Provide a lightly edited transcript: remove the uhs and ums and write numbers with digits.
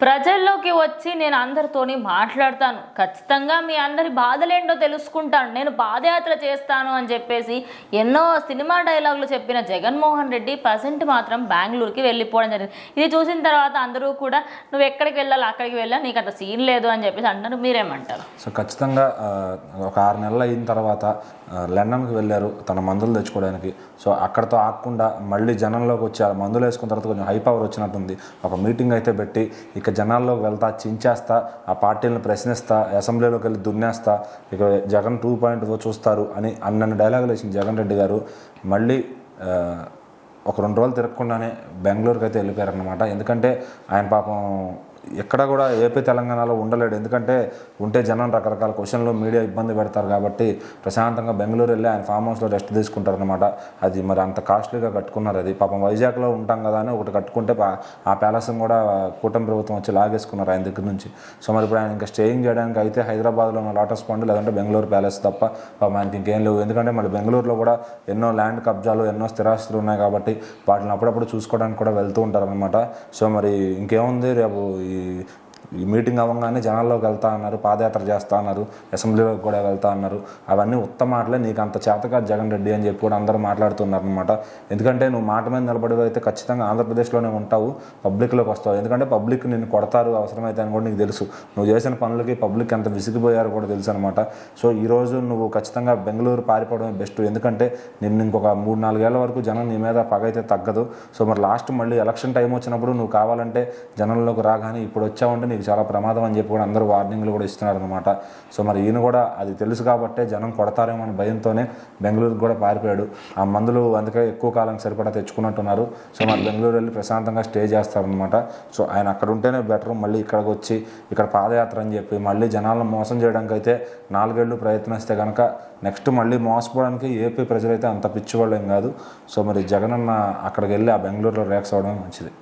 ప్రజల్లోకి వచ్చి నేను అందరితోని మాట్లాడతాను, ఖచ్చితంగా మీ అందరి బాధలేంటో తెలుసుకుంటాను, నేను పాదయాత్ర చేస్తాను అని చెప్పేసి ఎన్నో సినిమా డైలాగులు చెప్పిన జగన్మోహన్ రెడ్డి ప్రజెంట్ మాత్రం బెంగళూరుకి వెళ్ళిపోవడం జరిగింది. ఇది చూసిన తర్వాత అందరూ కూడా నువ్వు ఎక్కడికి వెళ్ళాలి అక్కడికి వెళ్ళా, నీకు అంత సీన్ లేదు అని చెప్పేసి అంటారు. మీరేమంటారు? సో ఖచ్చితంగా ఒక 6 నెలలు అయిన తర్వాత లండన్కి వెళ్ళారు తన మందులు తెచ్చుకోవడానికి. సో అక్కడితో ఆగకుండా మళ్ళీ జనంలోకి వచ్చి మందులు వేసుకున్న తర్వాత కొంచెం హై పవర్ వచ్చినట్టుంది. ఒక మీటింగ్ అయితే పెట్టి ఇక జనాల్లోకి వెళ్తా, చించేస్తా, ఆ పార్టీలను ప్రశ్నిస్తా, అసెంబ్లీలోకి వెళ్ళి దున్నేస్తా, ఇక జగన్ 2.0 చూస్తారు అని అన్నన్ని డైలాగులు వేసింది జగన్ రెడ్డి గారు. మళ్ళీ ఒక 2 రోజులు తిరగకుండానే బెంగళూరుకి అయితే వెళ్ళిపోయారన్నమాట. ఎందుకంటే ఆయన పాపం ఎక్కడ కూడా ఏపీ తెలంగాణలో ఉండలేడు. ఎందుకంటే ఉంటే జనం రకరకాల క్వశ్చన్లు మీడియా ఇబ్బంది పెడతారు కాబట్టి ప్రశాంతంగా బెంగళూరు వెళ్ళి ఆయన ఫామ్ హౌస్లో రెస్ట్ తీసుకుంటారనమాట. అది మరి అంత కాస్ట్లీగా కట్టుకున్నారు. అది పాపం వైజాగ్లో ఉంటాం కదా అని ఒకటి కట్టుకుంటే ఆ ప్యాలెస్ని కూడా కూటమి ప్రభుత్వం వచ్చి లాగేసుకున్నారు ఆయన దగ్గర నుంచి. సో మరి ఇప్పుడు ఆయన ఇంకా స్టేయింగ్ చేయడానికి అయితే హైదరాబాద్లో ఉన్న లోటస్ పాండ్ లేదంటే బెంగళూరు ప్యాలెస్ తప్ప పాపం ఆయనకి ఇంకేం లేవు. ఎందుకంటే మళ్ళీ బెంగళూరులో కూడా ఎన్నో ల్యాండ్ కబ్జాలు, ఎన్నో స్థిరాస్తులు ఉన్నాయి కాబట్టి వాటిని అప్పుడప్పుడు చూసుకోవడానికి కూడా వెళ్తూ ఉంటారనమాట. సో మరి ఇంకేముంది, రేపు ఈ మీటింగ్ అవ్వగానే జనాల్లోకి వెళ్తా అన్నారు, పాదయాత్ర చేస్తా అన్నారు, అసెంబ్లీలోకి కూడా వెళ్తా అన్నారు. అవన్నీ ఉత్తమ మాటలే. నీకు అంత చేతగా జగన్ రెడ్డి అని చెప్పి కూడా అందరూ మాట్లాడుతున్నారు అనమాట. ఎందుకంటే నువ్వు మాట మీద నిలబడి అయితే ఖచ్చితంగా ఆంధ్రప్రదేశ్లోనే ఉంటావు, పబ్లిక్లోకి వస్తావు. ఎందుకంటే పబ్లిక్ నిన్ను కొడతారు అవసరమైతే అని కూడా నీకు తెలుసు. నువ్వు చేసిన పనులకి పబ్లిక్ ఎంత విసిగిపోయారో కూడా తెలుసు అనమాట. సో ఈరోజు నువ్వు ఖచ్చితంగా బెంగళూరు పారిపోవడం బెస్ట్. ఎందుకంటే నిన్ను ఇంకొక 3-4 ఏళ్ల వరకు జనం నీ మీద పగ అయితే తగ్గదు. సో మరి లాస్ట్ మళ్ళీ ఎలక్షన్ టైం వచ్చినప్పుడు నువ్వు కావాలంటే జనంలోకి రాగానే ఇప్పుడు వచ్చావంటే నీకు చాలా ప్రమాదం అని చెప్పి కూడా అందరూ వార్నింగ్లు కూడా ఇస్తున్నారు అనమాట. సో మరి ఈయన కూడా అది తెలుసు కాబట్టే జనం కొడతారేమో అని భయంతోనే బెంగళూరుకి కూడా పారిపోయాడు. ఆ మందులు అందుకే ఎక్కువ కాలం సరిపడా తెచ్చుకున్నట్టున్నారు. సో మరి బెంగళూరు వెళ్ళి ప్రశాంతంగా స్టే చేస్తారనమాట. సో ఆయన అక్కడ ఉంటేనే బెటర్. మళ్ళీ ఇక్కడికి వచ్చి ఇక్కడ పాదయాత్ర అని చెప్పి మళ్ళీ జనాలను మోసం చేయడానికి అయితే 4 ఏళ్ళు ప్రయత్నిస్తే కనుక నెక్స్ట్ మళ్ళీ మోసపోవడానికి ఏపీ ప్రజలైతే అంత పిచ్చివాళ్ళు ఏం కాదు. సో మరి జగన్ అన్న అక్కడికి వెళ్ళి ఆ బెంగళూరులో రిలాక్స్ అవ్వడం మంచిది.